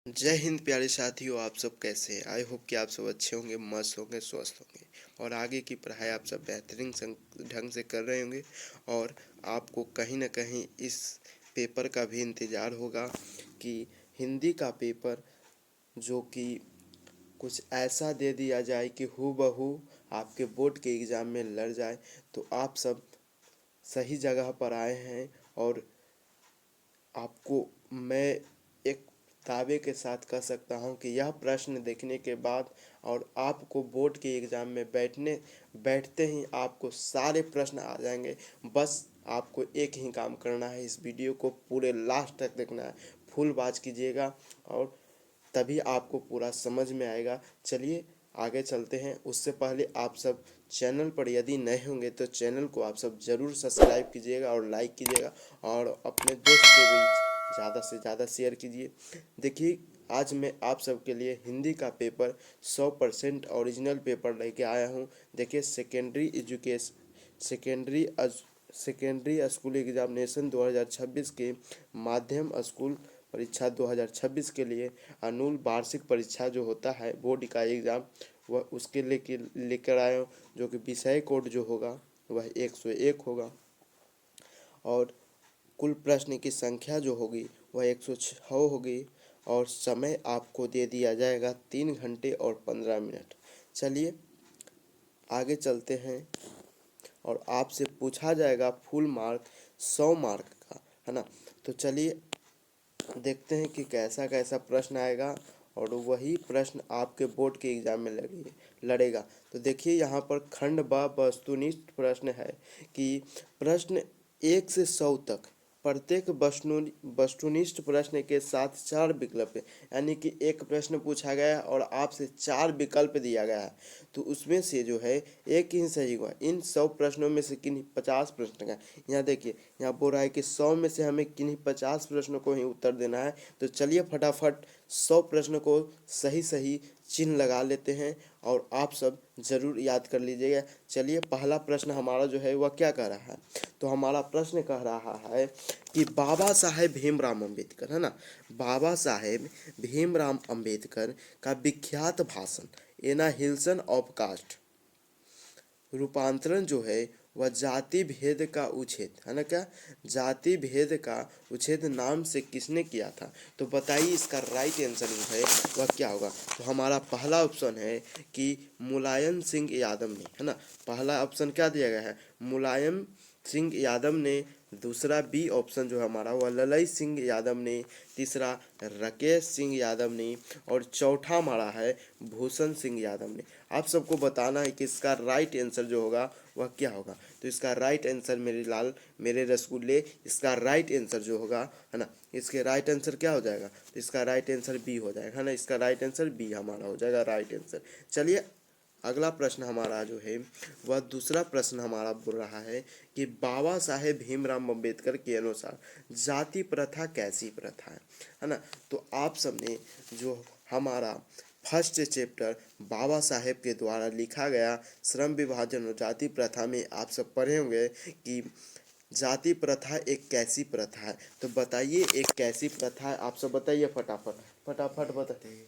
जय हिंद प्यारे साथियों, आप सब कैसे हैं। आई होप कि आप सब अच्छे होंगे, मस्त होंगे, स्वस्थ होंगे और आगे की पढ़ाई आप सब बेहतरीन ढंग से कर रहे होंगे। और आपको कहीं ना कहीं इस पेपर का भी इंतज़ार होगा कि हिंदी का पेपर जो कि कुछ ऐसा दे दिया जाए कि हूबहू आपके बोर्ड के एग्ज़ाम में लड़ जाए। तो आप सब सही जगह पर आए हैं और आपको मैं एक दावे के साथ कह सकता हूं कि यह प्रश्न देखने के बाद और आपको बोर्ड के एग्ज़ाम में बैठते ही आपको सारे प्रश्न आ जाएंगे। बस आपको एक ही काम करना है, इस वीडियो को पूरे लास्ट तक देखना है, फुल वॉच कीजिएगा और तभी आपको पूरा समझ में आएगा। चलिए आगे चलते हैं। उससे पहले आप सब चैनल पर यदि नए होंगे तो चैनल को आप सब ज़रूर सब्सक्राइब कीजिएगा और लाइक कीजिएगा और अपने दोस्त के बीच ज़्यादा से ज़्यादा शेयर कीजिए। देखिए, आज मैं आप सबके लिए हिंदी का पेपर 100% ओरिजिनल पेपर लेके आया हूँ। देखिए, सेकेंडरी सेकेंडरी स्कूल एग्जामिनेशन 2026 के माध्यम स्कूल परीक्षा 2026 के लिए अनुल वार्षिक परीक्षा जो होता है बोर्ड का एग्ज़ाम, वह उसके लेकर आया हूँ। जो कि विषय कोड जो होगा वह 101 होगा और कुल प्रश्न की संख्या जो होगी वह 106 होगी और समय आपको दे दिया जाएगा 3 घंटे और 15 मिनट। चलिए आगे चलते हैं और आपसे पूछा जाएगा फुल मार्क 100 मार्क का, है ना। तो चलिए देखते हैं कि कैसा कैसा प्रश्न आएगा और वही प्रश्न आपके बोर्ड के एग्ज़ाम में लड़ेगा। तो देखिए, यहाँ पर खंड ब वस्तुनिष्ठ प्रश्न है कि प्रश्न 1 से 100 तक प्रत्येक वस्तुनिष्ठ प्रश्न के साथ 4 विकल्प है। यानी कि एक प्रश्न पूछा गया है और आपसे 4 विकल्प दिया गया है, तो उसमें से जो है एक ही सही हुआ। इन 100 प्रश्नों में से किन्हीं 50 प्रश्न का, यहाँ देखिए, यहाँ बोल रहा है कि 100 में से हमें किन्हीं 50 प्रश्नों को ही उत्तर देना है। तो चलिए फटाफट 100 प्रश्न को सही सही चिन्ह लगा लेते हैं और आप सब ज़रूर याद कर लीजिएगा। चलिए पहला प्रश्न हमारा जो है वह क्या कह रहा है। तो हमारा प्रश्न कह रहा है कि बाबा साहेब भीमराव अम्बेडकर, है ना, बाबा साहेब भीमराव अम्बेडकर का विख्यात भाषण एनाहिलेशन ऑफ कास्ट रूपांतरण जो है वह जाति भेद का उच्छेद, है ना, क्या जाति भेद का उच्छेद नाम से किसने किया था। तो बताइए इसका राइट आंसर जो है वह क्या होगा। तो हमारा पहला ऑप्शन है कि मुलायम सिंह यादव ने, है ना, पहला ऑप्शन क्या दिया गया है, मुलायम सिंह यादव ने। दूसरा बी ऑप्शन जो है हमारा वह ललई सिंह यादव ने। तीसरा राकेश सिंह यादव ने और चौथा हमारा है भूषण सिंह यादव ने। आप सबको बताना है कि इसका राइट आंसर जो होगा वह क्या होगा। तो इसका राइट आंसर मेरे लाल मेरे रसगुल्ले, इसका राइट आंसर जो होगा, है ना, इसके राइट आंसर क्या हो जाएगा। तो इसका राइट आंसर बी हो जाएगा, है ना, इसका राइट आंसर बी हमारा हो जाएगा राइट आंसर। चलिए अगला प्रश्न हमारा जो है वह दूसरा प्रश्न हमारा बोल रहा है कि बाबा साहेब भीमराव अम्बेडकर के अनुसार जाति प्रथा कैसी प्रथा है ना। तो आप सबने जो हमारा फर्स्ट चैप्टर बाबा साहेब के द्वारा लिखा गया श्रम विभाजन और जाति प्रथा में आप सब पढ़े होंगे कि जाति प्रथा एक कैसी प्रथा है। तो बताइए एक कैसी प्रथा है, आप सब बताइए फटाफट फटाफट बताइए।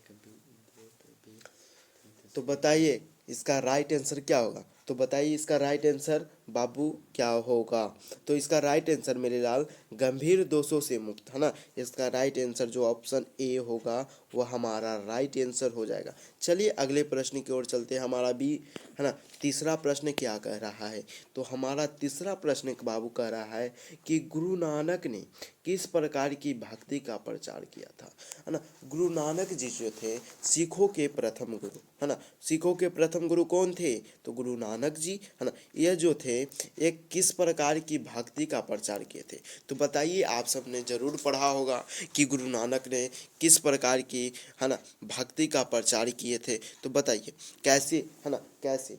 तो बताइए इसका राइट आंसर क्या होगा। तो बताइए इसका राइट आंसर बाबू क्या होगा। तो इसका राइट आंसर मेरे लाल गंभीर दोषों से मुक्त, है ना। इसका राइट आंसर जो ऑप्शन ए होगा वह हमारा राइट आंसर हो जाएगा। चलिए अगले प्रश्न की ओर चलते हैं। हमारा भी, है ना, तीसरा प्रश्न क्या कह रहा है। तो हमारा तीसरा प्रश्न बाबू कह रहा है कि गुरु नानक ने किस प्रकार की भक्ति का प्रचार किया था, है ना। गुरु नानक जी जो थे सिखों के प्रथम गुरु, है ना। सिखों के प्रथम गुरु कौन थे। तो गुरु नानक जी, है ना। यह जो थे एक किस प्रकार की भक्ति का प्रचार किए थे। तो बताइए आप सबने जरूर पढ़ा होगा कि गुरु नानक ने किस प्रकार की, है ना, भक्ति का प्रचार किए थे। तो बताइए कैसे, है ना, कैसे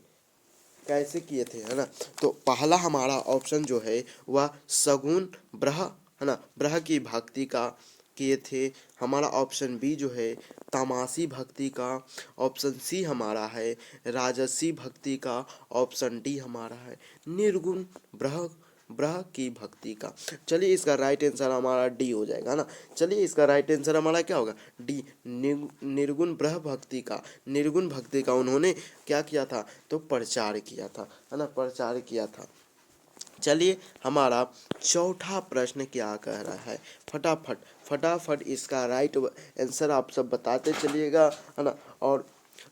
कैसे किए थे, है ना। तो पहला हमारा ऑप्शन जो है वह सगुन ब्रह, है ना, ब्रह की भक्ति का किए थे। हमारा ऑप्शन बी जो है तामासी भक्ति का। ऑप्शन सी हमारा है राजसी भक्ति का। ऑप्शन डी हमारा है निर्गुण ब्रह ब्रह की भक्ति का। चलिए इसका राइट आंसर हमारा डी हो जाएगा ना। चलिए इसका राइट आंसर हमारा क्या होगा, डी, निर्गुण ब्रह भक्ति का, निर्गुण भक्ति का उन्होंने क्या किया था, तो प्रचार किया था, है ना, प्रचार किया था। चलिए हमारा चौथा प्रश्न क्या कह रहा है, फटाफट फटाफट इसका राइट आंसर आप सब बताते चलिएगा, है ना। और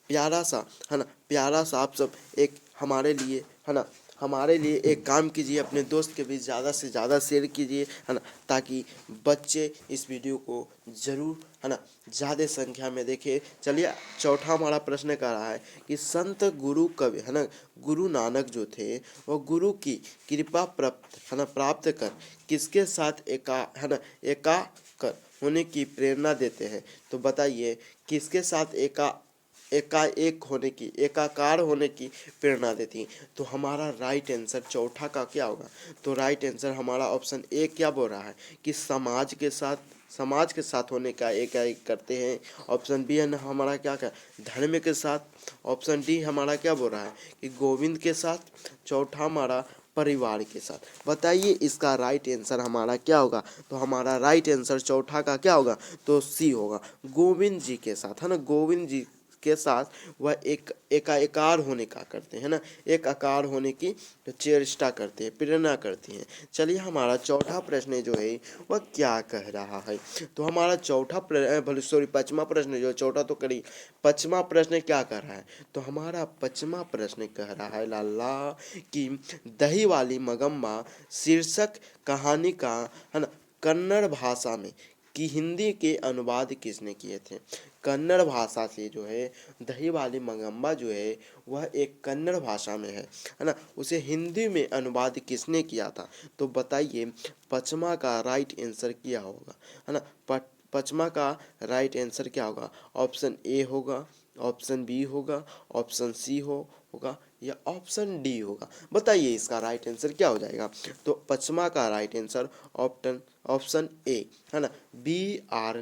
प्यारा सा, है ना, प्यारा सा आप सब एक हमारे लिए, है ना, हमारे लिए एक काम कीजिए, अपने दोस्त के बीच ज़्यादा से ज़्यादा शेयर कीजिए, है ना, ताकि बच्चे इस वीडियो को ज़रूर, है ना, ज़्यादा संख्या में देखें। चलिए चौथा हमारा प्रश्न कर रहा है कि संत गुरु कवि, है ना, गुरु नानक जो थे वो गुरु की कृपा प्राप्त, है ना, प्राप्त कर किसके साथ है ना, एकाकर होने की प्रेरणा देते हैं। तो बताइए किसके साथ एकाएक होने की, एकाकार होने की प्रेरणा देती है। तो हमारा राइट आंसर चौथा का क्या होगा, तो राइट आंसर हमारा ऑप्शन ए क्या बोल रहा है कि समाज के साथ, समाज के साथ होने का एकाएक करते हैं। ऑप्शन बी है ना हमारा क्या क्या, धर्म के साथ। ऑप्शन डी हमारा क्या बोल रहा है कि गोविंद के साथ। चौथा हमारा परिवार के साथ। बताइए इसका राइट आंसर हमारा क्या होगा, तो हमारा राइट आंसर चौथा का क्या होगा, तो सी होगा, गोविंद जी के साथ, है ना, गोविंद जी के साथ वह एकाकार होने का करते हैं ना, एक आकार होने की चेष्टा करते हैं, प्रेरणा करती हैं। चलिए हमारा चौथा प्रश्न जो है वह क्या कह रहा है, तो हमारा चौथा सॉरी पांचवा प्रश्न जो, चौथा तो करी, पांचवा प्रश्न क्या कह रहा है, तो हमारा पांचवा प्रश्न कह रहा है लाला कि दही वाली मगम्मा शीर्षक कहानी का, है ना, कन्नड़ भाषा में कि हिंदी के अनुवाद किसने किए थे। कन्नड़ भाषा से जो है दही वाली मगम्मा जो है वह एक कन्नड़ भाषा में है ना, उसे हिंदी में अनुवाद किसने किया था। तो बताइए पचमा का राइट आंसर क्या होगा, है ना, पचमा का राइट आंसर क्या होगा, ऑप्शन ए होगा, ऑप्शन बी होगा, ऑप्शन सी होगा या ऑप्शन डी होगा। बताइए इसका राइट आंसर क्या हो जाएगा, तो पचमा का राइट आंसर ऑप्शन ए, है ना, बी आर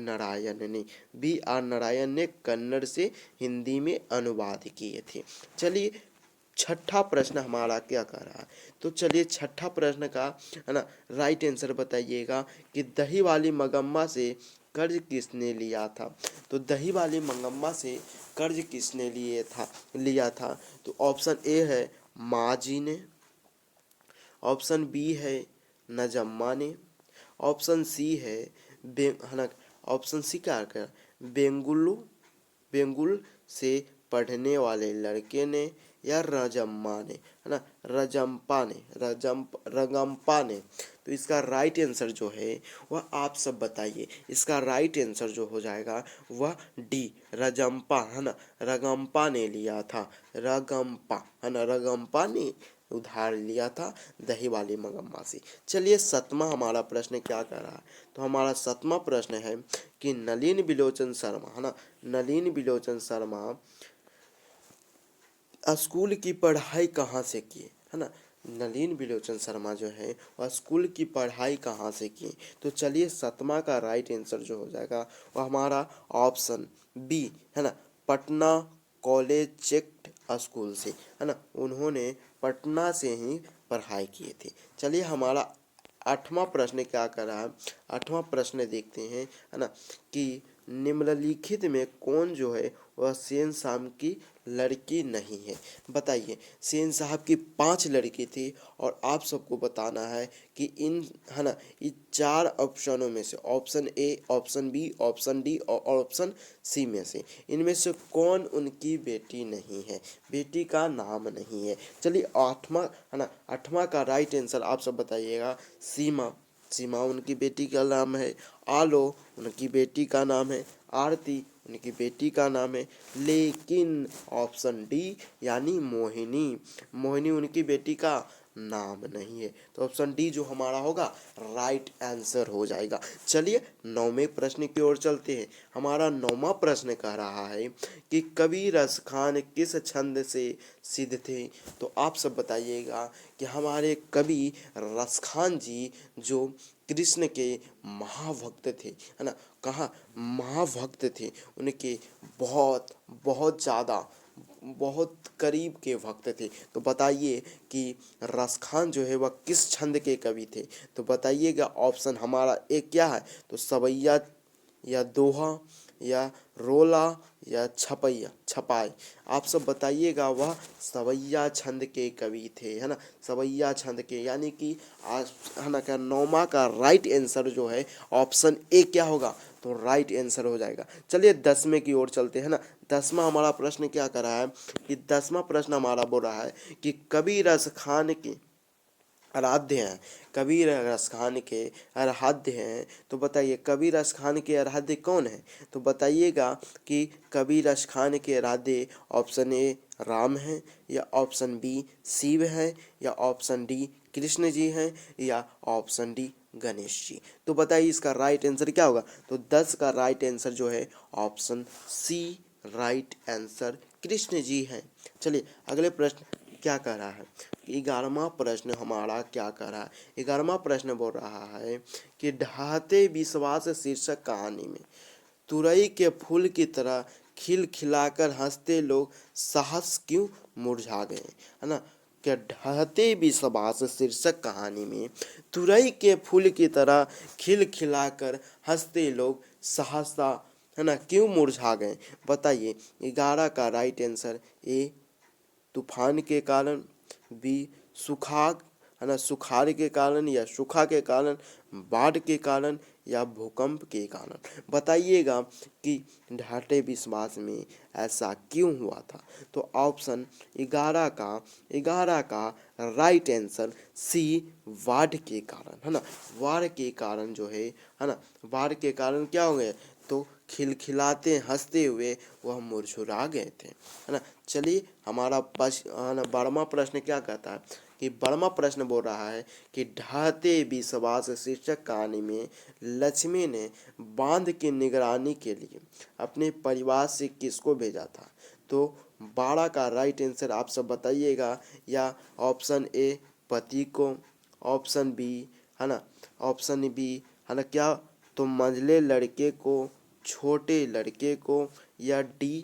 नारायण ने कन्नड़ से हिंदी में अनुवाद किए थे। चलिए छठा प्रश्न हमारा क्या कह रहा है, तो चलिए छठा प्रश्न का, है ना, राइट आंसर बताइएगा कि दही वाली मगम्मा से कर्ज किसने लिया था। तो दही वाली मगम्मा से कर्ज किसने लिया था, तो ऑप्शन ए है माँ जी ने, ऑप्शन बी है नजम्मा ने, ऑप्शन सी है है ना, ऑप्शन सी क्या कर बेंगुल से पढ़ने वाले लड़के ने या रजम्मा ने, है ना, रगम्पा ने। तो इसका राइट आंसर जो है वह आप सब बताइए, इसका राइट आंसर जो हो जाएगा वह डी, रजम्पा, है ना, रगम्पा ने लिया था, रगम्पा, है ना, रगम्पा ने उधार लिया था दही वाली मगम्मा से। चलिए सतमा हमारा प्रश्न क्या कर रहा है, तो हमारा सतमा प्रश्न है कि नलिन बिलोचन शर्मा, है ना, नलिन बिलोचन शर्मा स्कूल की पढ़ाई कहाँ से किए, है ना, नलिन बिलोचन शर्मा जो है वह स्कूल की पढ़ाई कहाँ से किए। तो चलिए सतमा का राइट आंसर जो हो जाएगा वह हमारा ऑप्शन बी, है ना, पटना कॉलेजिएट स्कूल से, है ना, उन्होंने पटना से ही पढ़ाई किए थे। चलिए हमारा आठवां प्रश्न क्या कर रहा है, आठवां प्रश्न देखते हैं, है ना, कि निम्नलिखित में कौन जो है वह सेन साहब की लड़की नहीं है। बताइए सेन साहब की 5 लड़की थी और आप सबको बताना है कि इन, है ना, इन 4 ऑप्शनों में से option A, option B, option D और ऑप्शन सी में से इनमें से कौन उनकी बेटी नहीं है, बेटी का नाम नहीं है। चलिए आठवां, है ना, आठवां का राइट आंसर आप सब बताइएगा, सीमा, सीमा उनकी बेटी का नाम है, आलो उनकी बेटी का नाम है, आरती उनकी बेटी का नाम है, लेकिन ऑप्शन डी यानी मोहिनी, मोहिनी उनकी बेटी का नाम नहीं है। तो ऑप्शन डी जो हमारा होगा राइट आंसर हो जाएगा। चलिए नौवें प्रश्न की ओर चलते हैं। हमारा नौवां प्रश्न कह रहा है कि कवि रस खान किस छंद से सिद्ध थे। तो आप सब बताइएगा कि हमारे कवि रस खान जी जो कृष्ण के महाभक्त थे, है ना, कहाँ महाभक्त थे, उनके बहुत बहुत ज़्यादा बहुत करीब के भक्त थे। तो बताइए कि रसखान जो है वह किस छंद के कवि थे। तो बताइएगा ऑप्शन हमारा एक क्या है, तो सवैया या दोहा या रोला या छपैया छपाई, आप सब बताइएगा। वह सवैया छंद के कवि थे, है ना, सवैया छंद के, यानी कि आज है ना क्या नौमा का राइट आंसर जो है ऑप्शन ए क्या होगा, तो राइट आंसर हो जाएगा। चलिए 10वें की ओर चलते हैं ना। 10वां हमारा प्रश्न क्या कर रहा है कि 10वां प्रश्न हमारा बोल रहा है कि कवि रस खान की आराध्य हैं, कबीर रस खान के आराध्य हैं। तो बताइए कबीर रस खान के आराध्य कौन है। तो बताइएगा कि कबीर रस खान के आराध्य ऑप्शन ए राम है, या ऑप्शन बी शिव है, या ऑप्शन डी कृष्ण जी हैं, या ऑप्शन डी गणेश जी। तो बताइए इसका राइट आंसर क्या होगा। तो 10 का राइट आंसर जो है option C right answer Krishna ji हैं। चलिए अगले प्रश्न क्या कह रहा है, 11वां प्रश्न हमारा क्या कह रहा है। 11वां प्रश्न बोल रहा है कि ढाते विश्वास शीर्षक कहानी में तुरई के फूल की तरह खिल खिलाकर हंसते लोग साहस क्यों मुरझा गए, है ना। क्या ढहते विश्वास शीर्षक कहानी में तुरई के फूल की तरह खिल खिलाकर हंसते लोग सहसा, है ना, क्यों मुरझा गए। बताइए 11 का राइट आंसर ए तूफान के कारण, बी सुखा, है ना, सुखाड़ के कारण, या सूखा के कारण, बाढ़ के कारण, या भूकंप के कारण। बताइएगा कि ढाटे विश्वास में ऐसा क्यों हुआ था। तो ऑप्शन 11 का राइट आंसर सी बाढ़ के कारण, है ना, बाढ़ के कारण जो है ना, बाढ़ के कारण क्या हो गए, तो खिलखिलाते हंसते हुए वह मुरझुरा गए थे, है ना। चलिए हमारा 12वां प्रश्न क्या कहता है कि 12वां प्रश्न बोल रहा है कि ढहते विश्वास शीर्षक कहानी में लक्ष्मी ने बांध की निगरानी के लिए अपने परिवार से किसको भेजा था। तो 12 का राइट आंसर आप सब बताइएगा, या ऑप्शन ए पति को, ऑप्शन बी, है ना, ऑप्शन बी, है ना क्या, तो मंझले लड़के को, छोटे लड़के को, या डी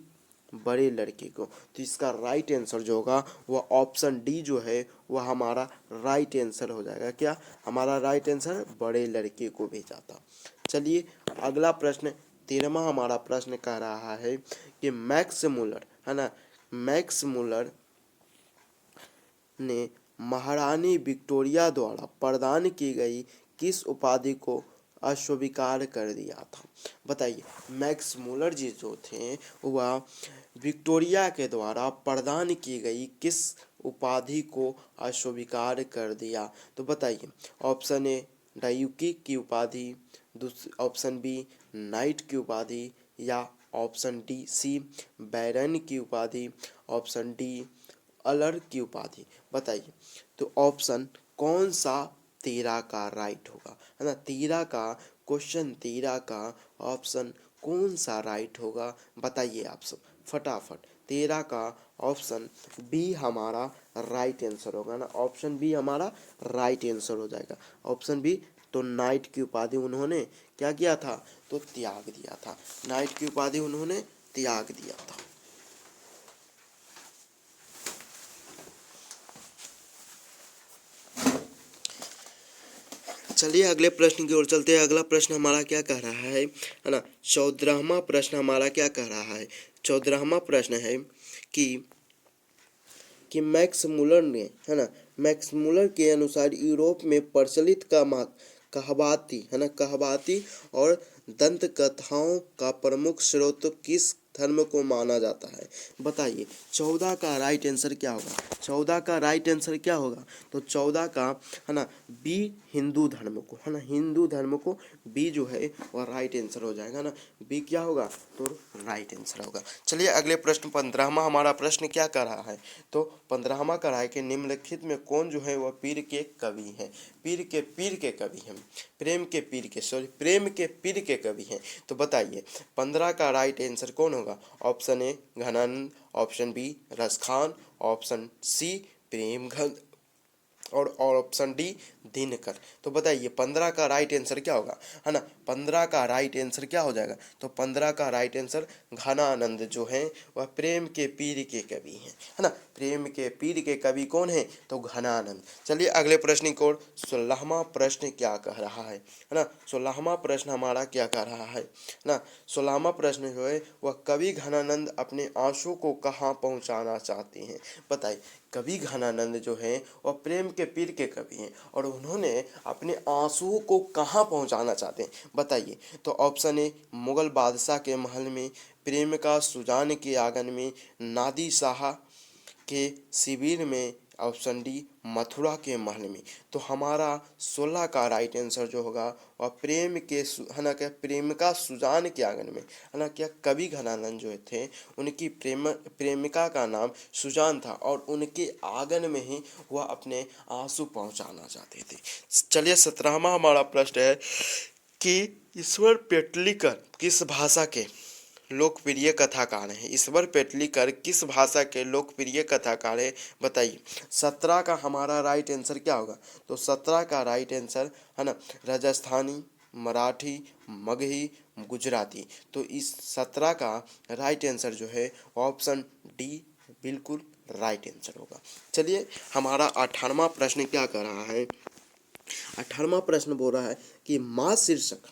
बड़े लड़के को। तो इसका राइट आंसर जो होगा वह ऑप्शन डी जो है वह हमारा राइट आंसर हो जाएगा। क्या हमारा राइट आंसर बड़े लड़के को भेजा था। चलिए अगला प्रश्न 13वां हमारा प्रश्न कह रहा है कि मैक्स मुलर, है ना, मैक्स मुलर ने महारानी विक्टोरिया द्वारा प्रदान की गई किस उपाधि को अस्वीकार कर दिया था। बताइए मैक्स मुलर जी जो थे वह विक्टोरिया के द्वारा प्रदान की गई किस उपाधि को अस्वीकार कर दिया। तो बताइए ऑप्शन ए डायूकी की उपाधि, ऑप्शन बी नाइट की उपाधि, या ऑप्शन डी सी बैरन की उपाधि, ऑप्शन डी अलर की उपाधि। बताइए तो ऑप्शन कौन सा 13 का राइट होगा, है ना, 13 का क्वेश्चन 13 का ऑप्शन कौन सा राइट होगा बताइए आप सब फटाफट। 13 का ऑप्शन बी हमारा राइट आंसर होगा ना, ऑप्शन बी हमारा राइट आंसर हो जाएगा। ऑप्शन बी, तो नाइट की उपाधि उन्होंने क्या किया था, तो त्याग दिया था। नाइट की उपाधि उन्होंने त्याग दिया था। चलिए अगले प्रश्न की ओर चलते हैं। अगला प्रश्न हमारा क्या कह रहा है ना, 14वां प्रश्न हमारा क्या कह रहा है। 14वां प्रश्न है कि मैक्स मुलर ने, है ना, मैक्स मुलर के अनुसार यूरोप में प्रचलित कहावती, है ना, कहावती और दंत कथाओं का प्रमुख स्रोत किस धर्म को माना जाता है। बताइए 14 का राइट आंसर क्या होगा। 14 का राइट आंसर क्या होगा, तो 14 का, है ना, बी हिंदू धर्म को, है ना, हिंदू धर्म को बी जो है वह राइट आंसर हो जाएगा ना, बी क्या होगा, तो राइट आंसर होगा। चलिए अगले प्रश्न 15वां हमारा प्रश्न क्या कर रहा है, तो 15वां कर रहा है कि निम्नलिखित में कौन जो है वह पीर के कवि हैं। पीर के कवि हैं, प्रेम के पीर के कवि हैं। तो बताइए 15 का राइट आंसर कौन होगा। Option A Ghananand, option B Raskhan, option C Premghant, और ऑप्शन डी दिनकर। तो बताइए 15 का राइट आंसर क्या होगा, है ना। 15 का राइट आंसर क्या हो जाएगा, तो 15 का राइट आंसर घनानंद जो है वह प्रेम के पीर के कवि हैं, है ना। प्रेम के पीर के कवि कौन है, तो घनानंद। चलिए अगले प्रश्न की ओर। 16वां प्रश्न क्या कह रहा है ना। 16वां प्रश्न हमारा क्या कह रहा है ना। 16वां प्रश्न जो है वह कवि घनानंद अपने आंसू को कहाँ पहुँचाना चाहते हैं। बताइए कवि घनानंद जो हैं वह प्रेम के पीर के कवि हैं और उन्होंने अपने आंसुओं को कहाँ पहुँचाना चाहते हैं। बताइए तो ऑप्शन ए मुगल बादशाह के महल में, प्रेमिका सुजान के आंगन में, नादी शाह के शिविर में, ऑप्शन डी मथुरा के महल में। तो हमारा 16 का राइट आंसर जो होगा वह प्रेम के है ना क्या प्रेमिका सुजान के आंगन में, है ना क्या कवि घनानंद जो थे उनकी प्रेमिका का नाम सुजान था और उनके आंगन में ही वह अपने आंसू पहुंचाना चाहते थे। चलिए 17वां हमारा प्रश्न है कि ईश्वर पेटलीकर किस भाषा के लोकप्रिय कथाकार हैं। ईश्वर पेटलीकर किस भाषा के लोकप्रिय कथाकार हैं। बताइए 17 का हमारा राइट आंसर क्या होगा, तो 17 का राइट आंसर है ना राजस्थानी, मराठी, मगही, गुजराती। तो इस 17 का राइट आंसर जो है ऑप्शन डी बिल्कुल राइट आंसर होगा। चलिए हमारा 18वां प्रश्न क्या कर रहा है। 18वां प्रश्न बोल रहा है कि माँ शीर्षक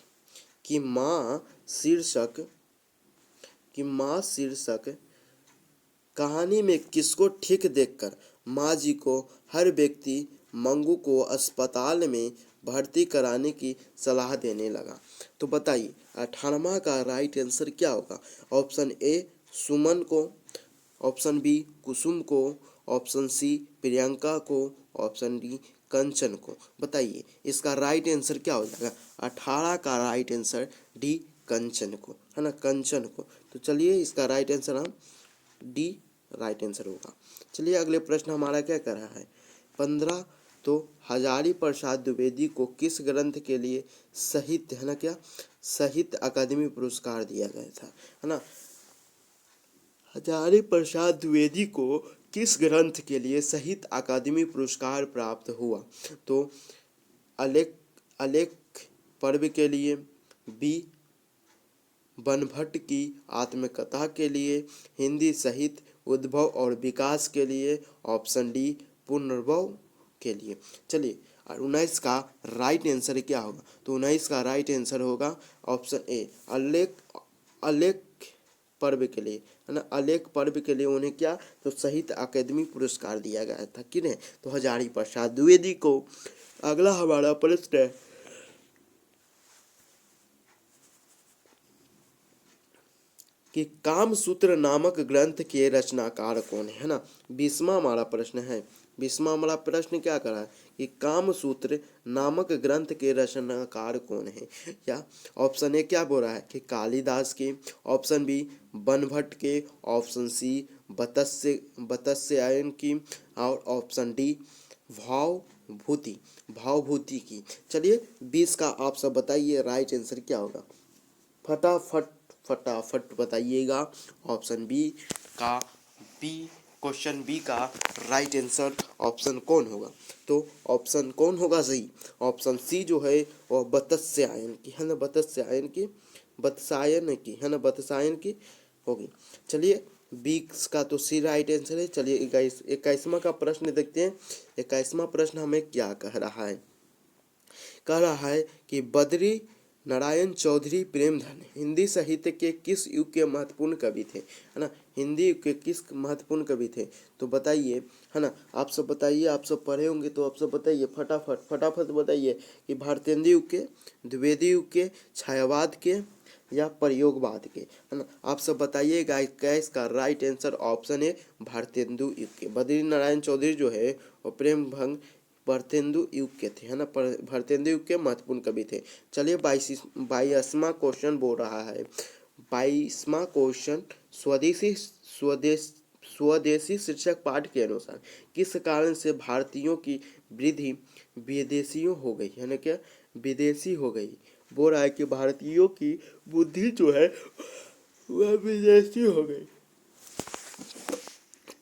कहानी में किसको ठीक देखकर माँ जी को हर व्यक्ति मंगू को अस्पताल में भर्ती कराने की सलाह देने लगा। तो बताइए 18वां का राइट आंसर क्या होगा। ऑप्शन ए सुमन को, ऑप्शन बी कुसुम को, ऑप्शन सी प्रियंका को, ऑप्शन डी कंचन को। बताइए इसका राइट आंसर क्या हो जाएगा। 18 का राइट आंसर डी कंचन को, है ना कंचन को। तो चलिए इसका राइट आंसर हम डी राइट आंसर होगा। चलिए अगले प्रश्न हमारा क्या कर रहा है। 15 तो हजारी प्रसाद द्विवेदी को किस ग्रंथ के लिए साहित्य है ना क्या साहित्य अकादमी पुरस्कार दिया गया था, है ना। हजारी प्रसाद द्विवेदी को किस ग्रंथ के लिए साहित्य अकादमी पुरस्कार प्राप्त हुआ। तो अलेख अलेख पर्व के लिए, बी बनभट्ट की आत्मकथा के लिए, हिंदी साहित्य उद्भव और विकास के लिए, ऑप्शन डी पुनर्भव के लिए। चलिए और 19 का राइट आंसर क्या होगा, तो 19 का राइट आंसर होगा ऑप्शन ए अलेख पर्व के लिए, है ना। अलेख पर्व के लिए उन्हें क्या तो साहित्य अकादमी पुरस्कार दिया गया था किन्हें, तो हजारी प्रसाद द्विवेदी को। अगला हमारा प्रश्न है कि कामसूत्र नामक ग्रंथ के रचनाकार कौन है ना। 20वां हमारा प्रश्न है। 20वां हमारा प्रश्न क्या कर रहा है कि कामसूत्र नामक ग्रंथ के रचनाकार कौन है। या ऑप्शन ए क्या बोल रहा है कि कालिदास के, ऑप्शन बी बनभट्ट के, ऑप्शन सी बत्स्यायन की और ऑप्शन डी भावभूति की। चलिए 20 का आप सब बताइए राइट आंसर क्या होगा। फटाफट बताइएगा। ऑप्शन बी का बी क्वेश्चन बी का राइट आंसर ऑप्शन कौन होगा, तो ऑप्शन कौन होगा सही, ऑप्शन सी जो है वह बत्स्यायन की, है ना बत्स्यायन की है ना बत्स्यायन की होगी। चलिए 20 का तो सी राइट आंसर है। चलिए 21वां का प्रश्न देखते हैं। 21वां प्रश्न हमें क्या कह रहा है कि बद्री नारायण चौधरी प्रेमधन हिंदी साहित्य के किस युग के महत्वपूर्ण कवि थे, है ना। हिंदी युग के किस महत्वपूर्ण कवि थे, तो बताइए, है ना। आप सब बताइए, आप सब पढ़े होंगे तो आप सब बताइए फटाफट बताइए कि भारतेंदु युग के, द्विवेदी युग के, छायावाद के या प्रयोगवाद के, है ना। आप सब बताइएगा क्या इसका राइट आंसर ऑप्शन है भारतेंदु युग के। बद्री नारायण चौधरी जो है वो प्रेम भंग भारतेंदु युग के थे, है ना भारतेंदु युग के महत्वपूर्ण कवि थे। चलिए 22वां क्वेश्चन बोल रहा है। 22वां क्वेश्चन स्वदेशी शीर्षक पाठ के अनुसार किस कारण से भारतीयों की वृद्धि विदेशियों हो गई, है ना क्या विदेशी हो गई। बोल रहा है कि भारतीयों की बुद्धि जो है वह विदेशी हो गई।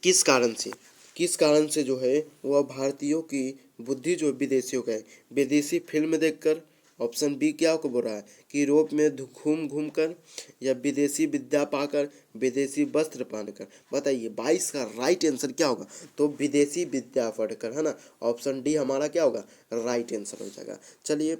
किस कारण से किस कारण से जो है वह भारतीयों की बुद्धि जो विदेशियों का है, विदेशी फिल्म देखकर, ऑप्शन बी क्या को बोल रहा है कि यूरोप में घूम घूम कर, या विदेशी विद्या पाकर, विदेशी वस्त्र पहनकर। बताइए 22 का राइट आंसर क्या होगा? तो विदेशी विद्या पढ़कर, है ना। ऑप्शन डी हमारा क्या होगा? राइट आंसर हो जाएगा। चलिए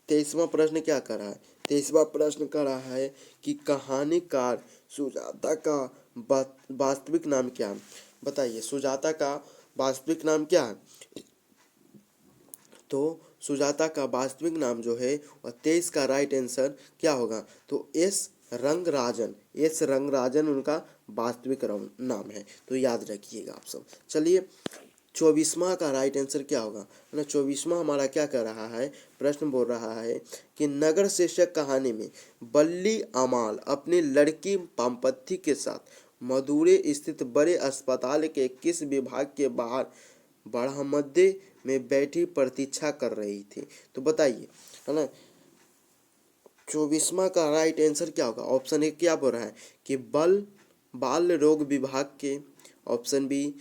23वां प्रश्न क्या कर रहा है? 23वां प्रश्न कर रहा है कि कहानीकार सुजाता का वास्तविक नाम क्या है? बताइए सुजाता का वास्तविक नाम क्या है? तो सुजाता का वास्तविक नाम जो है वह 23 का राइट आंसर क्या होगा? तो एस रंगराजन उनका वास्तविक नाम है, तो याद रखिएगा आप सब। चलिए 24वां का राइट आंसर क्या होगा? है ना। 24वां हमारा क्या कर रहा है? प्रश्न बोल रहा है कि नगर शीर्षक कहानी में बल्ली अमाल अपनी लड़की पाम्पथी के साथ मदुरै स्थित बड़े अस्पताल के किस विभाग के बाहर बरामदे में बैठी प्रतीक्षा कर रही थी? तो बताइए, है ना। 24वां का राइट आंसर क्या होगा? ऑप्शन ए क्या बोल रहा है कि बाल रोग विभाग के, ऑप्शन बी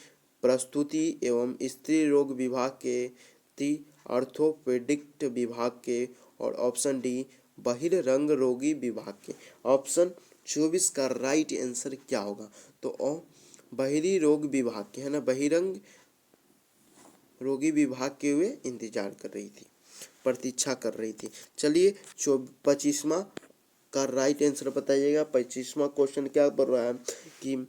प्रस्तुति एवं स्त्री रोग विभाग के, ती ऑर्थोपेडिक्ट विभाग के, और ऑप्शन डी बहिर्रंग रोगी विभाग के। ऑप्शन 24 का राइट आंसर क्या होगा? तो बहिरी रोग विभाग के, है ना, बहिरंग रोगी विभाग के हुए इंतजार कर रही थी, प्रतीक्षा कर रही थी। चलिए 25वां का राइट आंसर बताइएगा। 25वां क्वेश्चन क्या बोल रहा है कि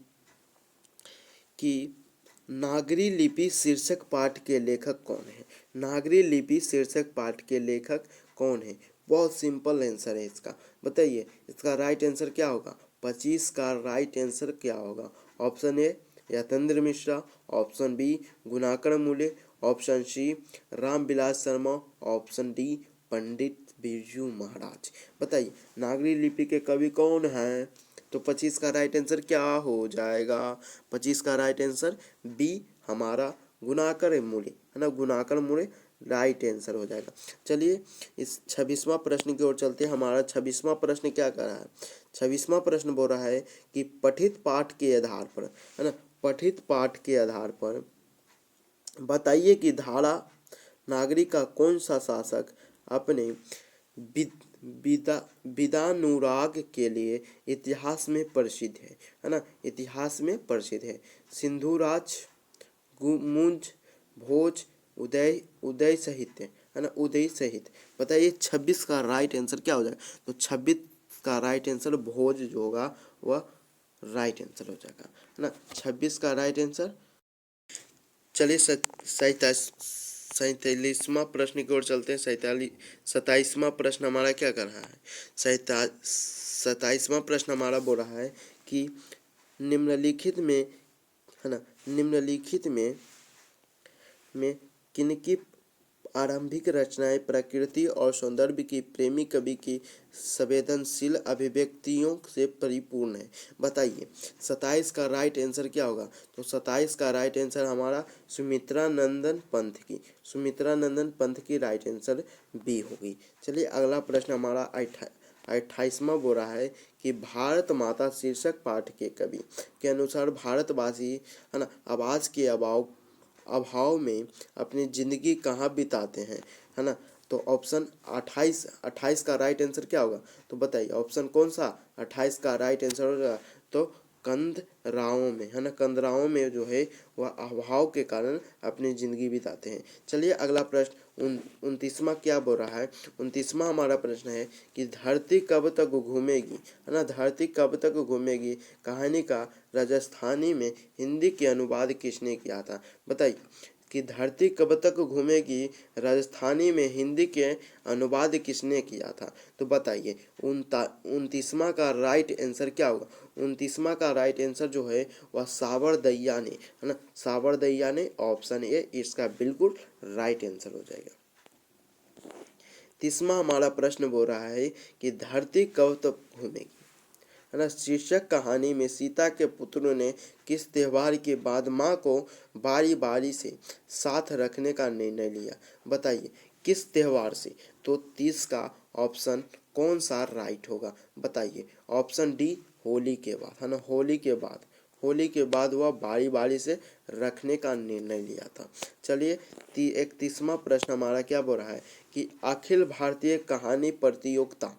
नागरी लिपि शीर्षक पाठ के लेखक कौन है? नागरी लिपि शीर्षक पाठ के लेखक कौन है? बहुत सिंपल आंसर है इसका। बताइए इसका राइट आंसर क्या होगा? 25 का राइट आंसर क्या होगा? Option A Yatendra Mishra, option B Gunakar Mulya, option C Ramvilas Sharma, option D Pandit Birju Maharaj. बताइए नागरी लिपि के कवि कौन हैं? तो 25 का राइट आंसर क्या हो जाएगा? 25 का राइट आंसर बी हमारा गुणाकर मूल्य, है ना, गुणाकर मूल्य राइट आंसर हो जाएगा। चलिए इस 26वां प्रश्न की ओर चलते हैं। हमारा 26वां प्रश्न क्या कर रहा है? 26वां प्रश्न बोल रहा है कि पठित पाठ के आधार पर, है ना, पठित पाठ के आधार पर बताइए कि धारा नागरिक का कौन सा शासक अपने विदानुराग के लिए इतिहास में प्रसिद्ध है ना, इतिहास में प्रसिद्ध है? सिंधुराज, गुमुंज, भोज, उदय सहित, है ना, उदय सहित। बताइए 26 का राइट आंसर क्या हो जाएगा? तो 26 का राइट आंसर भोज जो होगा वह राइट आंसर हो जाएगा, है ना। 26 का राइट आंसर। चलिए 27वां प्रश्न की ओर चलते हैं। 27वां प्रश्न हमारा क्या कर रहा है? 27वां प्रश्न हमारा बोल रहा है कि निम्नलिखित में, है ना, निम्नलिखित में किनकी आरंभिक रचनाएं प्रकृति और सौंदर्य की प्रेमी कवि की संवेदनशील अभिव्यक्तियों से परिपूर्ण है? बताइए 27 का राइट आंसर क्या होगा? तो 27 का राइट आंसर हमारा सुमित्रा नंदन पंथ की राइट आंसर बी होगी। चलिए अगला प्रश्न हमारा 28वां बोल रहा है कि भारत माता शीर्षक पाठ के कवि के अनुसार भारतवासी, है ना, आवाज के अभाव में अपनी जिंदगी कहाँ बिताते हैं, है ना। तो ऑप्शन 28 का राइट आंसर क्या होगा? तो बताइए ऑप्शन कौन सा 28 का राइट आंसर होगा? तो कंदराओं में, है ना, कंदराओं में जो है वह अभाव के कारण अपनी जिंदगी बिताते हैं। चलिए अगला प्रश्न 29वां क्या बोल रहा है? 29वां हमारा प्रश्न है कि धरती कब तक घूमेगी, है ना, धरती कब तक घूमेगी कहानी का राजस्थानी में हिंदी के अनुवाद किसने किया था? बताइए कि धरती कब तक घूमेगी राजस्थानी में हिंदी के अनुवाद किसने किया था? तो बताइए 29वां का राइट आंसर क्या होगा? 29वां का राइट आंसर जो है वह सावरदैया ने, है ना, सावरदैया ने, ऑप्शन ए इसका बिल्कुल राइट आंसर हो जाएगा। 30वां हमारा प्रश्न बोल रहा है कि धरती कब तक घूमेगी, है ना, शीर्षक कहानी में सीता के पुत्रों ने किस त्योहार के बाद माँ को बारी बारी से साथ रखने का निर्णय लिया? बताइए किस त्योहार से? तो 30 का ऑप्शन कौन सा राइट होगा? बताइए ऑप्शन डी होली के बाद, है ना, होली के बाद, होली के बाद वह बारी बारी से रखने का निर्णय लिया था। चलिए 31वां प्रश्न हमारा क्या बोल रहा है कि अखिल भारतीय कहानी प्रतियोगिता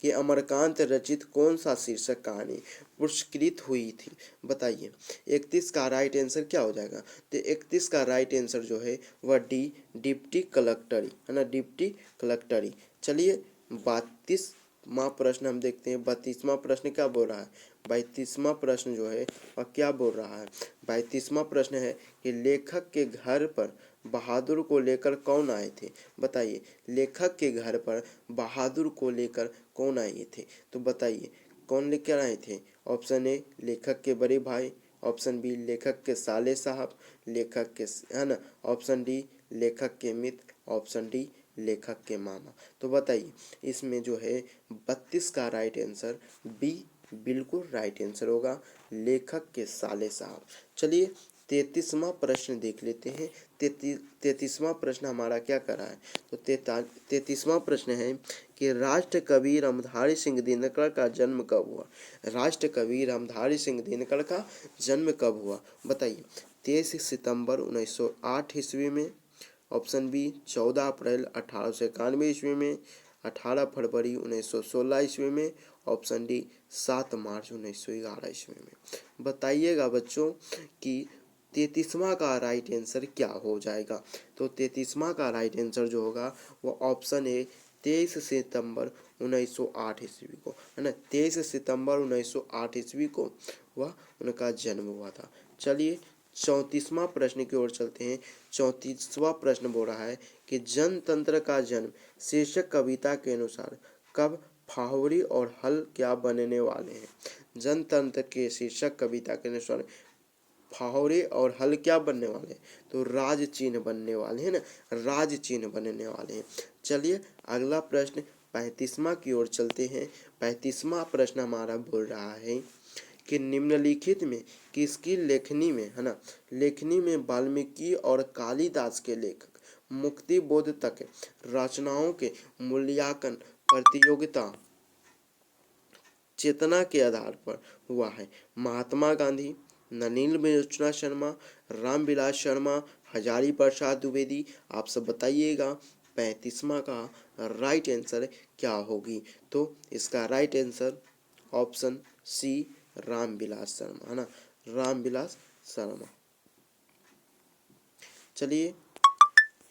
कि अमरकांत रचित कौन सा शीर्षक कहानी पुरस्कृत हुई थी, बताइए। 31 का राइट आंसर क्या हो जाएगा? तो 31 का राइट आंसर जो है वह डी, डिप्टी कलेक्टरी है ना, डिप्टी कलेक्टरी। चलिए 32वां प्रश्न हम देखते हैं। 32वां प्रश्न क्या बोल रहा है? 32वां प्रश्न जो है वह क्या बोल रहा है? 32वां प्रश्न है कि लेखक के घर पर बहादुर को लेकर कौन आए थे, बताइए। लेखक के घर पर बहादुर को लेकर कौन आए थे, तो बताइए कौन लेकर आए थे? ऑप्शन ए लेखक के बड़े भाई, ऑप्शन बी लेखक के साले साहब, लेखक के है ना, ऑप्शन डी लेखक के मित्र, ऑप्शन डी लेखक के मामा। तो बताइए इसमें जो है 32 का राइट आंसर बी बिल्कुल राइट आंसर होगा, लेखक के साले साहब। चलिए 33वां प्रश्न देख लेते हैं। 33वां प्रश्न हमारा क्या कर रहा है? तो 33वां प्रश्न है कि राष्ट्र कवि रामधारी सिंह दिनकर का जन्म कब हुआ? राष्ट्र कवि रामधारी सिंह दिनकर का जन्म कब हुआ, बताइए। 23 सितंबर 1908 ईस्वी में, ऑप्शन बी 14 अप्रैल 1891 ईस्वी में, 18 फरवरी 1916 ईस्वी में, ऑप्शन डी 7 मार्च 1911 ईस्वी में। बताइएगा बच्चों कि 33वां का राइट आंसर क्या हो जाएगा? तो 33वां का राइट आंसर जो होगा वो ऑप्शन ए 23 सितंबर 1908 ईस्वी को, है ना। 23 सितंबर 1908 ईस्वी को वह उनका जन्म हुआ था। चलिए 34वां प्रश्न की ओर चलते हैं। 34वां प्रश्न बोल रहा है कि जनतंत्र का जन्म शीर्षक कविता के अनुसार कब फावड़ी और हल क्या बनने वाले हैं? जनतंत्र के शीर्षक कविता के अनुसार फावड़े और हल क्या बनने वाले हैं? तो राज चिन्ह बनने वाले हैं ना, राज चिन्ह बनने वाले हैं। चलिए अगला प्रश्न 35वां की ओर चलते हैं। 35वां प्रश्न हमारा बोल रहा है कि निम्नलिखित में किसकी लेखनी में, है ना, लेखनी में वाल्मीकि और कालिदास के लेखक मुक्ति बोध तक रचनाओं के मूल्यांकन प्रतियोगिता चेतना के आधार पर हुआ है? महात्मा गांधी, नलिनी लोचना शर्मा, रामविलास शर्मा, हजारी प्रसाद द्विवेदी। आप सब बताइएगा 35वां का राइट आंसर क्या होगी? तो इसका right answer option C Ramvilas Sharma, है ना, रामविलास शर्मा। चलिए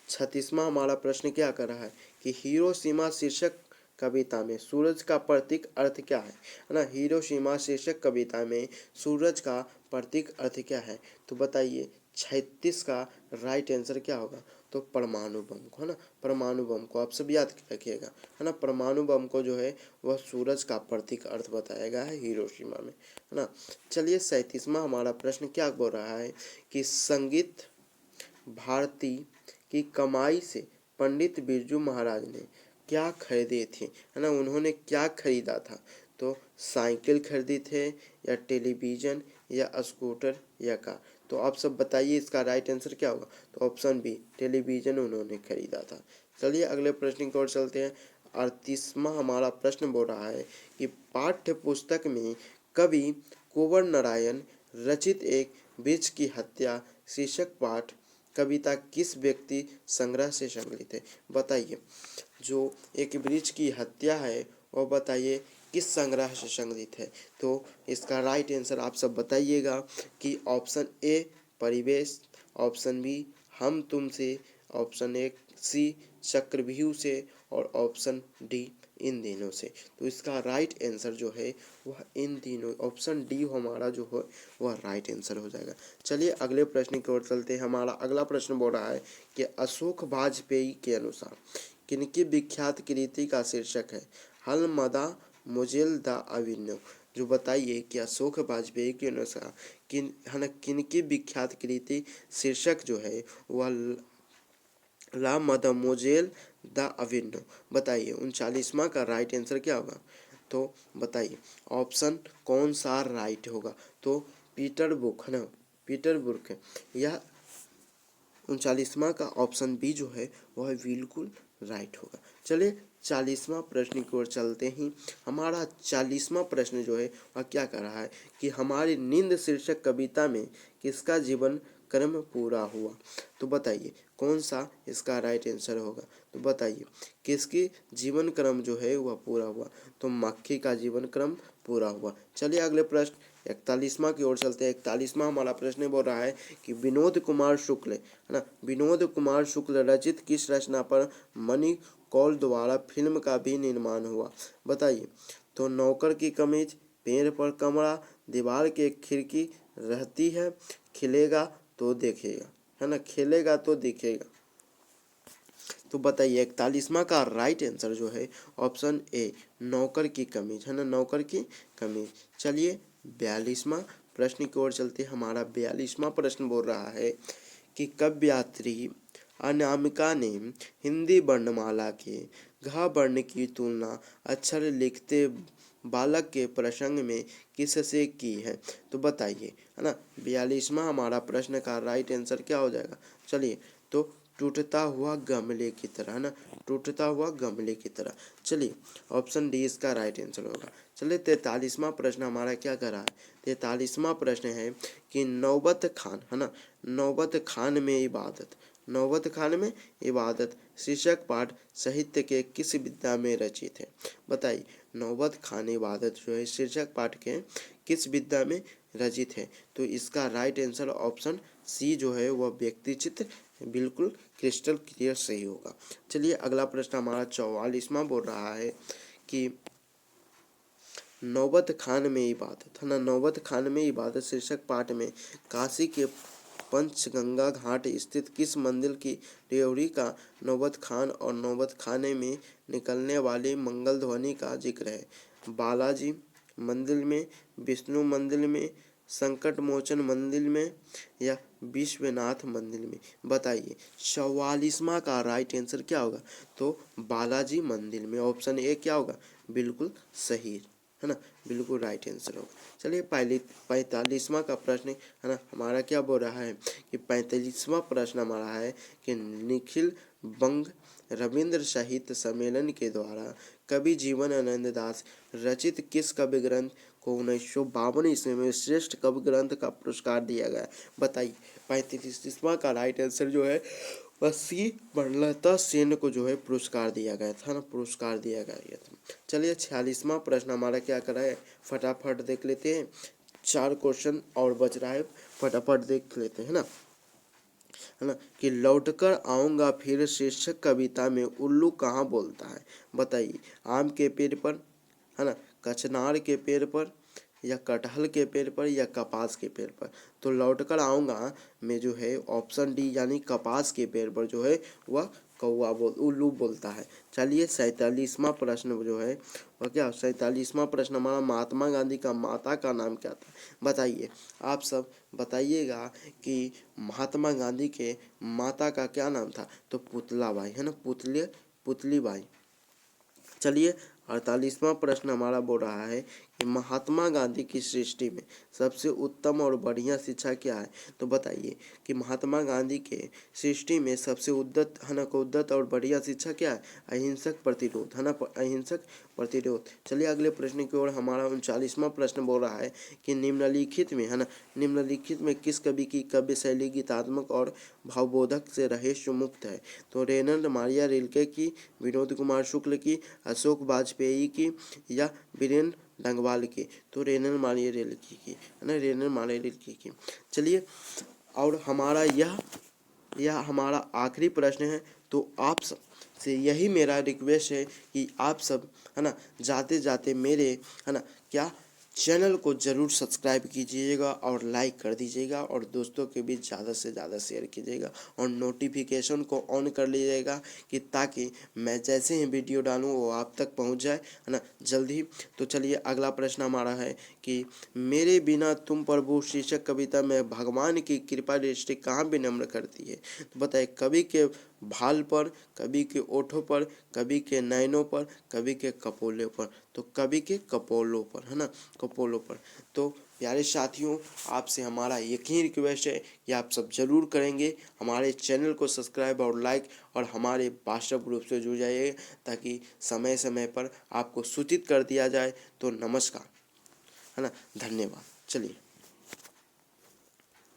36वां हमारा प्रश्न क्या कर रहा है कि हिरोशिमा शीर्षक कविता में सूरज का प्रतीक अर्थ क्या है ना। हिरोशिमा शीर्षक कविता में सूरज का प्रतीक अर्थ क्या है? तो बताइए 36 का राइट आंसर क्या होगा? तो परमाणु बम को, है ना, परमाणु बम को आप सब याद रखिएगा, है ना। परमाणु बम को जो है वह सूरज का प्रतीक अर्थ बताया गया है हिरोशिमा में, है ना। चलिए 37वां हमारा प्रश्न क्या बोल रहा है कि संगीत भारती की कमाई से पंडित बिरजू महाराज ने क्या खरीदे थे, है ना, उन्होंने क्या खरीदा था? तो साइकिल खरीदी थे या टेलीविज़न या स्कूटर या कार? तो आप सब बताइए इसका राइट आंसर क्या होगा? तो ऑप्शन बी टेलीविज़न उन्होंने खरीदा था। चलिए अगले प्रश्न की ओर चलते हैं। 38वां हमारा प्रश्न बोल रहा है कि पाठ्य पुस्तक में कवि कुंवर नारायण रचित एक वृक्ष की हत्या शीर्षक पाठ कविता किस व्यक्ति संग्रह से संकलित है? बताइए जो एक वृक्ष की हत्या है वो बताइए किस संग्रह से संकलित है? तो इसका राइट आंसर आप सब बताइएगा कि ऑप्शन ए परिवेश, ऑप्शन बी हम तुमसे, ऑप्शन ए सी चक्रव्यूह से और ऑप्शन डी इन तीनों से। तो इसका राइट आंसर जो है वह इन तीनों, ऑप्शन डी हमारा जो है वह राइट आंसर हो जाएगा। चलिए अगले प्रश्न की ओर चलते हैं। हमारा अगला प्रश्न बोल रहा है कि अशोक वाजपेयी के अनुसार किनकी विख्यात कृति का शीर्षक है हल मदा मुजेल द अभिनव? जो बताइए कि अशोक वाजपेयी के अनुसार किन, है ना, किनकी विख्यात कृति शीर्षक जो है वह ला मदमोजेल द अभिनव? बताइए 39वां का राइट आंसर क्या होगा? तो बताइए ऑप्शन कौन सा राइट होगा? तो पीटर बुक, है ना, पीटर बुक है। यह 39वां का ऑप्शन बी जो है वह बिल्कुल राइट होगा। चलिए 40वां प्रश्न की ओर चलते ही हमारा 40वां प्रश्न जो है वह क्या कर रहा है कि हमारी नींद शीर्षक कविता में किसका जीवन क्रम पूरा हुआ। तो बताइए कौन सा इसका राइट आंसर होगा। तो बताइए किसकी जीवन क्रम जो है वह पूरा हुआ। तो मक्खी का जीवन क्रम पूरा हुआ। चलिए अगले प्रश्न 41वां की ओर चलते हैं। 41वां हमारा प्रश्न बोल रहा है कि विनोद कुमार शुक्ल है ना, विनोद कुमार शुक्ल रचित किस रचना पर मणि कौल द्वारा फिल्म का भी निर्माण हुआ। बताइए। तो नौकर की कमीज, पेड़ पर कमरा, दीवार की एक खिड़की, रहती है, खिलेगा तो देखेगा, है ना, खेलेगा तो दिखेगा। तो बताइए 41वां का राइट आंसर जो है ऑप्शन ए नौकर की कमीज, है ना, नौकर की कमीज। चलिए 42वां प्रश्न की ओर चलते। हमारा 42वां प्रश्न बोल रहा है कि कवयित्री अनामिका ने हिंदी वर्णमाला के घ वर्ण की तुलना अक्षर लिखते बालक के प्रसंग में किससे की है। तो बताइए, है ना, 42वां हमारा प्रश्न का राइट आंसर क्या हो जाएगा। चलिए तो टूटता हुआ गमले की तरह, है ना, टूटता हुआ गमले की तरह। चलिए ऑप्शन डी इसका राइट आंसर होगा। चलिए 43वां प्रश्न हमारा क्या कर रहा है। 43वां प्रश्न है कि नौबत खान, है ना, नौबत खान में इबादत, नौबत खान में इबादत शीर्षक पाठ साहित्य के किस विधा में रचित है। बताइए नौबत खान इबादत जो है शीर्षक पाठ के किस विधा में रचित है। तो इसका राइट आंसर ऑप्शन सी जो है वह व्यक्ति चित्र बिल्कुल क्रिस्टल क्लियर सही होगा। चलिए अगला प्रश्न हमारा 44वां बोल रहा है कि नौबत खान में इबादत, है ना, नौबत खान में इबादत शीर्षक पाठ में काशी के पंचगंगा घाट स्थित किस मंदिर की ड्योढ़ी का नौबत खान और नौबत खाने में निकलने वाली मंगल ध्वनि का जिक्र है। बालाजी मंदिर में, विष्णु मंदिर में, संकट मोचन मंदिर में या विश्वनाथ मंदिर में। बताइए 44वां का राइट आंसर क्या होगा। तो बालाजी मंदिर में, ऑप्शन ए क्या होगा, बिल्कुल सही, है ना, बिल्कुल राइट आंसर होगा। चलिए 45वां का प्रश्न, है ना, हमारा क्या बोल रहा है कि 45वां प्रश्न हमारा है कि निखिल बंग रविंद्र साहित्य सम्मेलन के द्वारा कवि जीवनानंद दास रचित किस काव्य ग्रंथ को 1952 ईस्वी में श्रेष्ठ काव्य ग्रंथ का पुरस्कार दिया गया। बताइए 45वां का राइट आंसर जो है वह सी वनलता सेन को जो है पुरस्कार दिया गया था ना, पुरस्कार दिया गया था। चलिए 46वां प्रश्न हमारा क्या कर रहा है, फटाफट देख लेते हैं। 4 क्वेश्चन और बच रहा है, फटाफट देख लेते हैं ना, है ना, कि लौटकर आऊँगा फिर शीर्षक कविता में उल्लू कहाँ बोलता है। बताइए आम के पेड़ पर, है ना, कचनार के पेड़ पर या कटहल के पेड़ पर या कपास के पेड़ पर। तो लौटकर आऊँगा में जो है ऑप्शन डी यानी कपास के पेड़ पर जो है वह उल्लू बोलता है। चलिए 47वां प्रश्न जो है वह क्या, 47वां प्रश्न हमारा महात्मा गांधी का माता का नाम क्या था। बताइए आप सब बताइएगा कि महात्मा गांधी के माता का क्या नाम था। तो पुतलाबाई, है ना, पुतलीबाई। चलिए 48वां प्रश्न हमारा बोल रहा है कि महात्मा गांधी की सृष्टि में सबसे उत्तम और बढ़िया शिक्षा क्या है। तो बताइए कि महात्मा गांधी के सृष्टि में सबसे उद्दत, है ना, उद्दत और बढ़िया शिक्षा क्या है, अहिंसक प्रतिरोध, है ना, अहिंसक प्रतिरोध। चलिए अगले प्रश्न की ओर। हमारा 39वां प्रश्न बोल रहा है कि निम्नलिखित में, है ना, निम्नलिखित में किस कवि की काव्य शैली गीतात्मक और भावबोधक से रहस्य मुक्त है। तो रेनल्ड मारिया रिल्के की, विनोद कुमार शुक्ल की, अशोक वाजपेयी की या वीरेंद्र डंगवाल की। तो रेनल्ड मारिया रिल्के की, है ना, रेनल्ड मारिया रिल्के की। चलिए और हमारा यह हमारा आखिरी प्रश्न है। तो आप सब से यही मेरा रिक्वेस्ट है कि आप सब, है ना, जाते जाते मेरे, है ना, क्या चैनल को ज़रूर सब्सक्राइब कीजिएगा और लाइक कर दीजिएगा और दोस्तों के बीच ज़्यादा से ज़्यादा शेयर कीजिएगा और नोटिफिकेशन को ऑन कर लीजिएगा कि ताकि मैं जैसे ही वीडियो डालूँ वो आप तक पहुंच जाए, है ना, जल्दी। तो चलिए अगला प्रश्न हमारा है कि मेरे बिना तुम प्रभु शीर्षक कविता में भगवान की कृपा दृष्टि कहाँ विनम्र करती है। तो बताइए कवि के भाल पर, कवि के ओठों पर, कवि के नैनों पर, कवि के कपोलों पर। तो कवि के कपोलों पर, है ना, कपोलों पर। तो प्यारे साथियों, आपसे हमारा यकीन रिक्वेस्ट है कि आप सब जरूर करेंगे। हमारे चैनल को सब्सक्राइब और लाइक और हमारे व्हाट्सएप ग्रुप से जुड़ जाइए ताकि समय समय पर आपको सूचित कर दिया जाए। तो नमस्कार, है ना, धन्यवाद। चलिए।